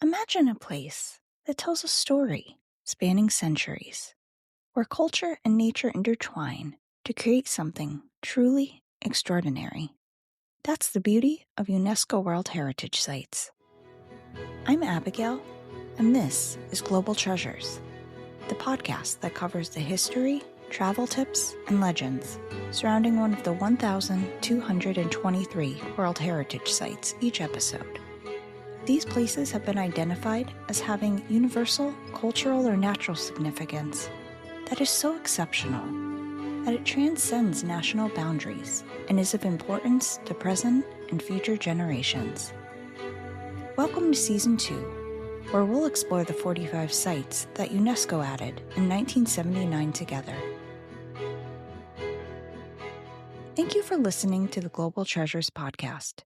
Imagine a place that tells a story spanning centuries, where culture and nature intertwine to create something truly extraordinary. That's the beauty of UNESCO World Heritage Sites. I'm Abigail, and this is Global Treasures, the podcast that covers the history, travel tips, and legends surrounding one of the 1,223 World Heritage Sites each episode. These places have been identified as having universal, cultural, or natural significance that is so exceptional that it transcends national boundaries and is of importance to present and future generations. Welcome to Season 2, where we'll explore the 45 sites that UNESCO added in 1979 together. Thank you for listening to the Global Treasures podcast.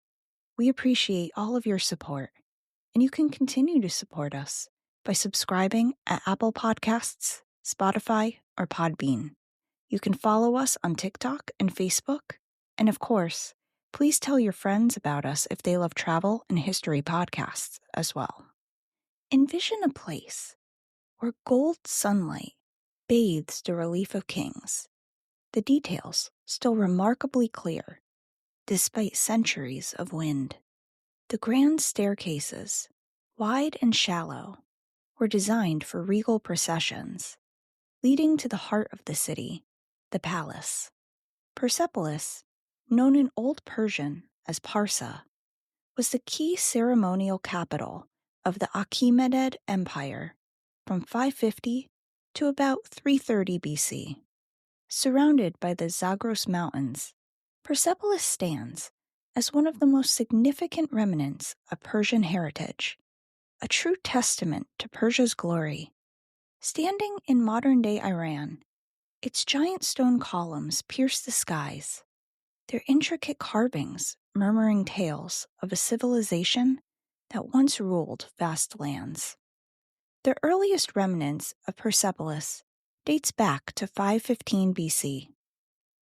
We appreciate all of your support. And you can continue to support us by subscribing at Apple Podcasts, Spotify, or Podbean. You can follow us on TikTok and Facebook. And of course, please tell your friends about us if they love travel and history podcasts as well. Envision a place where gold sunlight bathes the relief of kings, the details still remarkably clear, despite centuries of wind. The grand staircases, wide and shallow, were designed for regal processions, leading to the heart of the city, the palace. Persepolis, known in Old Persian as Parsa, was the key ceremonial capital of the Achaemenid Empire from 550 to about 330 BC. Surrounded by the Zagros Mountains, Persepolis stands as one of the most significant remnants of Persian heritage, a true testament to Persia's glory. Standing in modern-day Iran, its giant stone columns pierce the skies, their intricate carvings murmuring tales of a civilization that once ruled vast lands. The earliest remnants of Persepolis dates back to 515 BC.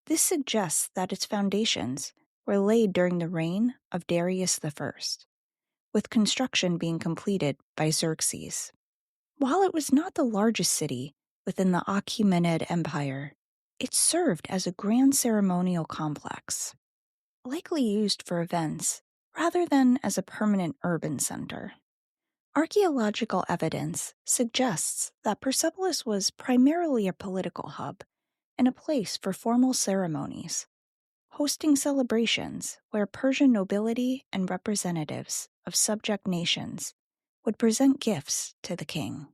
This suggests that its foundations were laid during the reign of Darius I, with construction being completed by Xerxes. While it was not the largest city within the Achaemenid Empire, it served as a grand ceremonial complex, likely used for events rather than as a permanent urban center. Archaeological evidence suggests that Persepolis was primarily a political hub and a place for formal ceremonies, hosting celebrations where Persian nobility and representatives of subject nations would present gifts to the king.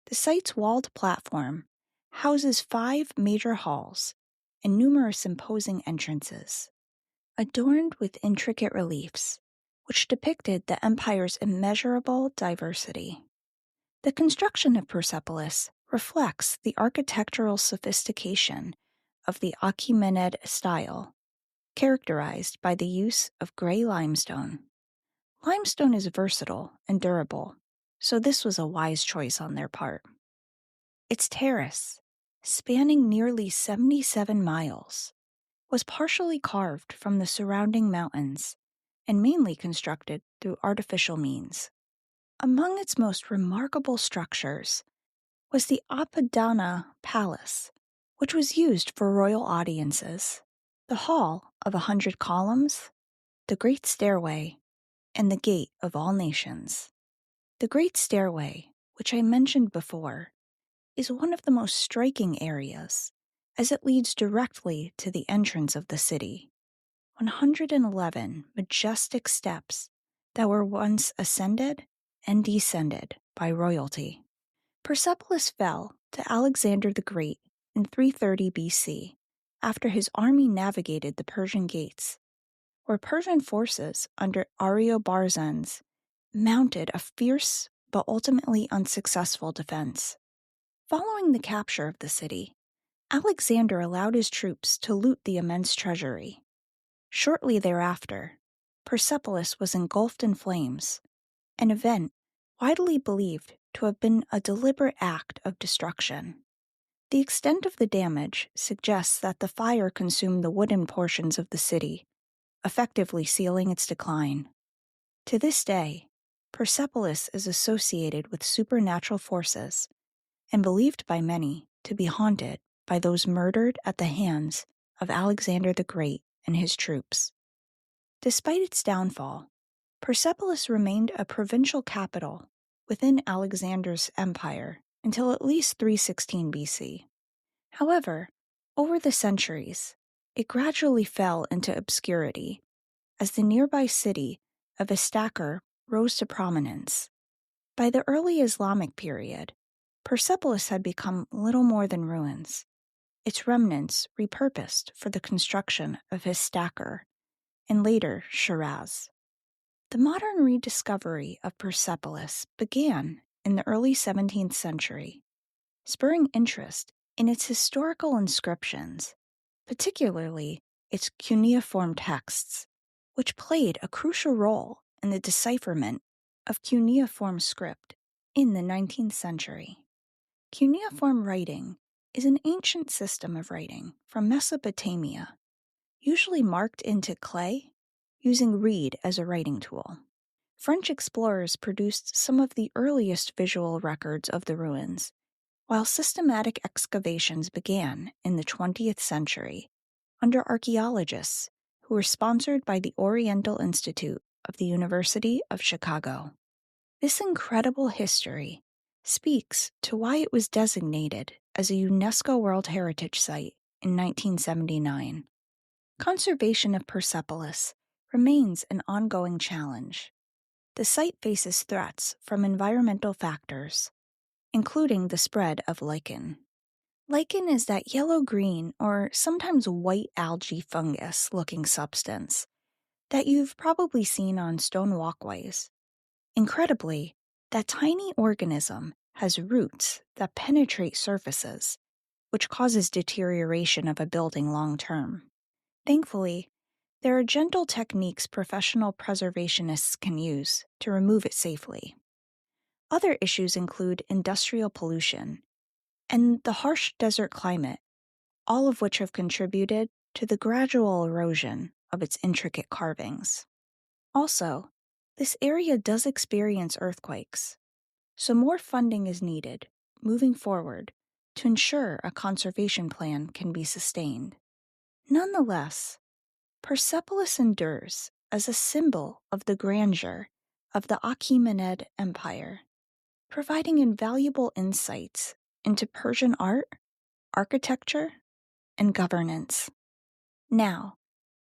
The site's walled platform houses 5 major halls and numerous imposing entrances, adorned with intricate reliefs, which depicted the empire's immeasurable diversity. The construction of Persepolis reflects the architectural sophistication of the Achaemenid style, characterized by the use of gray limestone. Limestone is versatile and durable, so this was a wise choice on their part. Its terrace, spanning nearly 77 miles, was partially carved from the surrounding mountains and mainly constructed through artificial means. Among its most remarkable structures was the Apadana Palace, which was used for royal audiences, the Hall of 100 Columns, the Great Stairway, and the Gate of All Nations. The Great Stairway, which I mentioned before, is one of the most striking areas, as it leads directly to the entrance of the city. 111 majestic steps that were once ascended and descended by royalty. Persepolis fell to Alexander the Great in 330 BC after his army navigated the Persian Gates, where Persian forces under Ariobarzanes mounted a fierce but ultimately unsuccessful defense. Following the capture of the city, Alexander allowed his troops to loot the immense treasury. Shortly thereafter, Persepolis was engulfed in flames, an event widely believed to have been a deliberate act of destruction. The extent of the damage suggests that the fire consumed the wooden portions of the city, effectively sealing its decline. To this day, Persepolis is associated with supernatural forces and believed by many to be haunted by those murdered at the hands of Alexander the Great and his troops. Despite its downfall, Persepolis remained a provincial capital within Alexander's empire until at least 316 BC. However, over the centuries, it gradually fell into obscurity as the nearby city of Istakhr rose to prominence. By the early Islamic period, Persepolis had become little more than ruins, its remnants repurposed for the construction of Istakhr and later Shiraz. The modern rediscovery of Persepolis began in the early 17th century, spurring interest in its historical inscriptions, particularly its cuneiform texts, which played a crucial role in the decipherment of cuneiform script in the 19th century. Cuneiform writing is an ancient system of writing from Mesopotamia, usually marked into clay, using reed as a writing tool. French explorers produced some of the earliest visual records of the ruins, while systematic excavations began in the 20th century under archaeologists who were sponsored by the Oriental Institute of the University of Chicago. This incredible history speaks to why it was designated as a UNESCO World Heritage Site in 1979. Conservation of Persepolis remains an ongoing challenge. The site faces threats from environmental factors, including the spread of lichen. Lichen is that yellow-green or sometimes white algae fungus-looking substance that you've probably seen on stone walkways. Incredibly, that tiny organism has roots that penetrate surfaces, which causes deterioration of a building long-term. Thankfully, there are gentle techniques professional preservationists can use to remove it safely. Other issues include industrial pollution and the harsh desert climate, all of which have contributed to the gradual erosion of its intricate carvings. Also, this area does experience earthquakes, so more funding is needed moving forward to ensure a conservation plan can be sustained. Nonetheless, Persepolis endures as a symbol of the grandeur of the Achaemenid Empire, providing invaluable insights into Persian art, architecture, and governance. Now,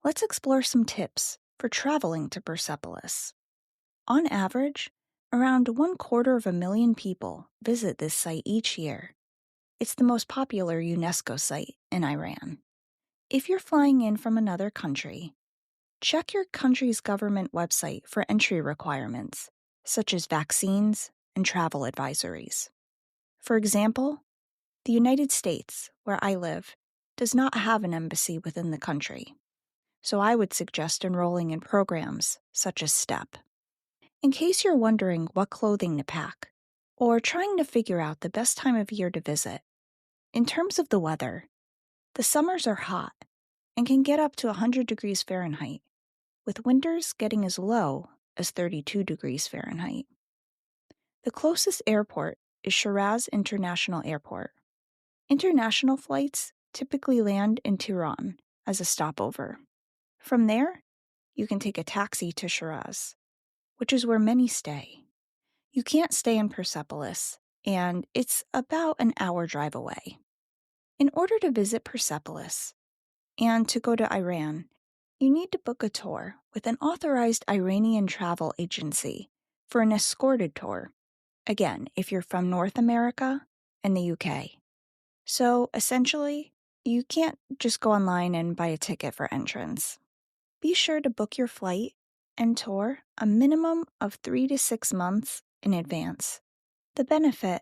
let's explore some tips for traveling to Persepolis. On average, around 250,000 people visit this site each year. It's the most popular UNESCO site in Iran. If you're flying in from another country, check your country's government website for entry requirements, such as vaccines and travel advisories. For example, the United States, where I live, does not have an embassy within the country, so I would suggest enrolling in programs such as STEP. In case you're wondering what clothing to pack, or trying to figure out the best time of year to visit, in terms of the weather, the summers are hot and can get up to 100 degrees Fahrenheit, with winters getting as low as 32 degrees Fahrenheit. The closest airport is Shiraz International Airport. International flights typically land in Tehran as a stopover. From there, you can take a taxi to Shiraz, which is where many stay. You can't stay in Persepolis, and it's about an hour drive away. In order to visit Persepolis and to go to Iran, you need to book a tour with an authorized Iranian travel agency for an escorted tour, again, if you're from North America and the UK. So, essentially, you can't just go online and buy a ticket for entrance. Be sure to book your flight and tour a minimum of 3 to 6 months in advance. The benefit,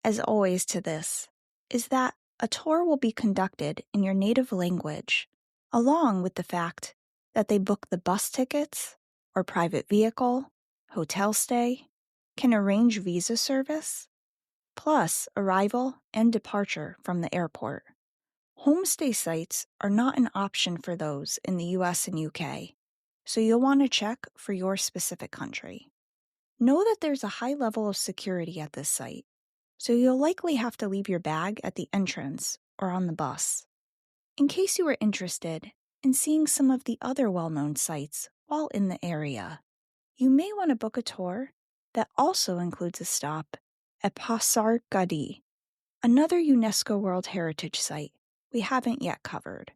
as always to this, is that a tour will be conducted in your native language, along with the fact that they book the bus tickets or private vehicle, hotel stay, can arrange visa service, plus arrival and departure from the airport. Homestay sites are not an option for those in the US and UK, so you'll want to check for your specific country. Know that there's a high level of security at this site, so you'll likely have to leave your bag at the entrance or on the bus. In case you were interested in seeing some of the other well-known sites while in the area, you may want to book a tour that also includes a stop at Pasargadae, another UNESCO World Heritage Site we haven't yet covered.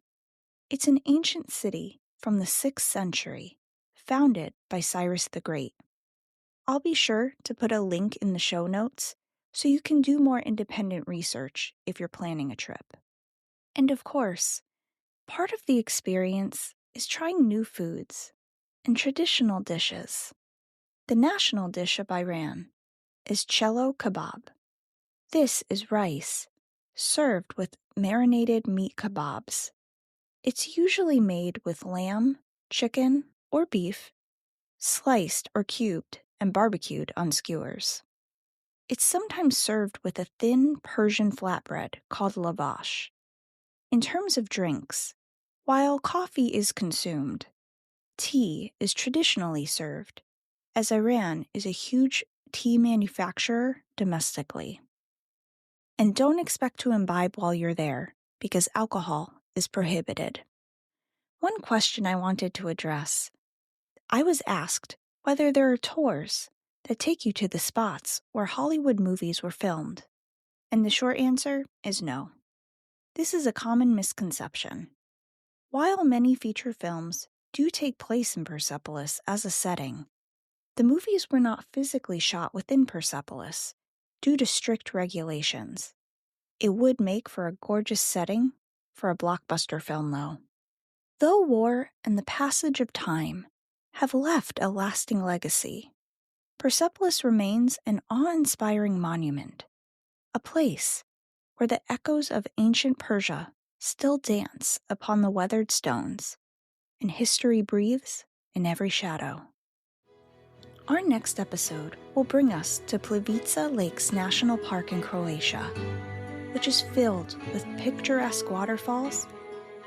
It's an ancient city from the 6th century, founded by Cyrus the Great. I'll be sure to put a link in the show notes so you can do more independent research if you're planning a trip. And of course, part of the experience is trying new foods and traditional dishes. The national dish of Iran is cello kebab. This is rice, served with marinated meat kebabs. It's usually made with lamb, chicken, or beef, sliced or cubed and barbecued on skewers. It's sometimes served with a thin Persian flatbread called lavash. In terms of drinks, while coffee is consumed, tea is traditionally served, as Iran is a huge tea manufacturer domestically. And don't expect to imbibe while you're there, because alcohol is prohibited. One question I wanted to address: I was asked whether there are tours that take you to the spots where Hollywood movies were filmed, and the short answer is no. This is a common misconception. While many feature films do take place in Persepolis as a setting, the movies were not physically shot within Persepolis due to strict regulations. It would make for a gorgeous setting for a blockbuster film, though. Though war and the passage of time have left a lasting legacy, Persepolis remains an awe-inspiring monument, a place where the echoes of ancient Persia still dance upon the weathered stones, and history breathes in every shadow. Our next episode will bring us to Plivica Lakes National Park in Croatia, which is filled with picturesque waterfalls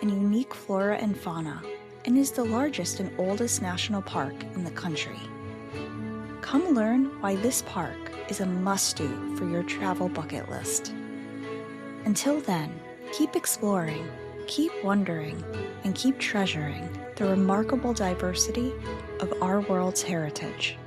and unique flora and fauna, and is the largest and oldest national park in the country. Come learn why this park is a must-do for your travel bucket list. Until then, keep exploring, keep wondering, and keep treasuring the remarkable diversity of our world's heritage.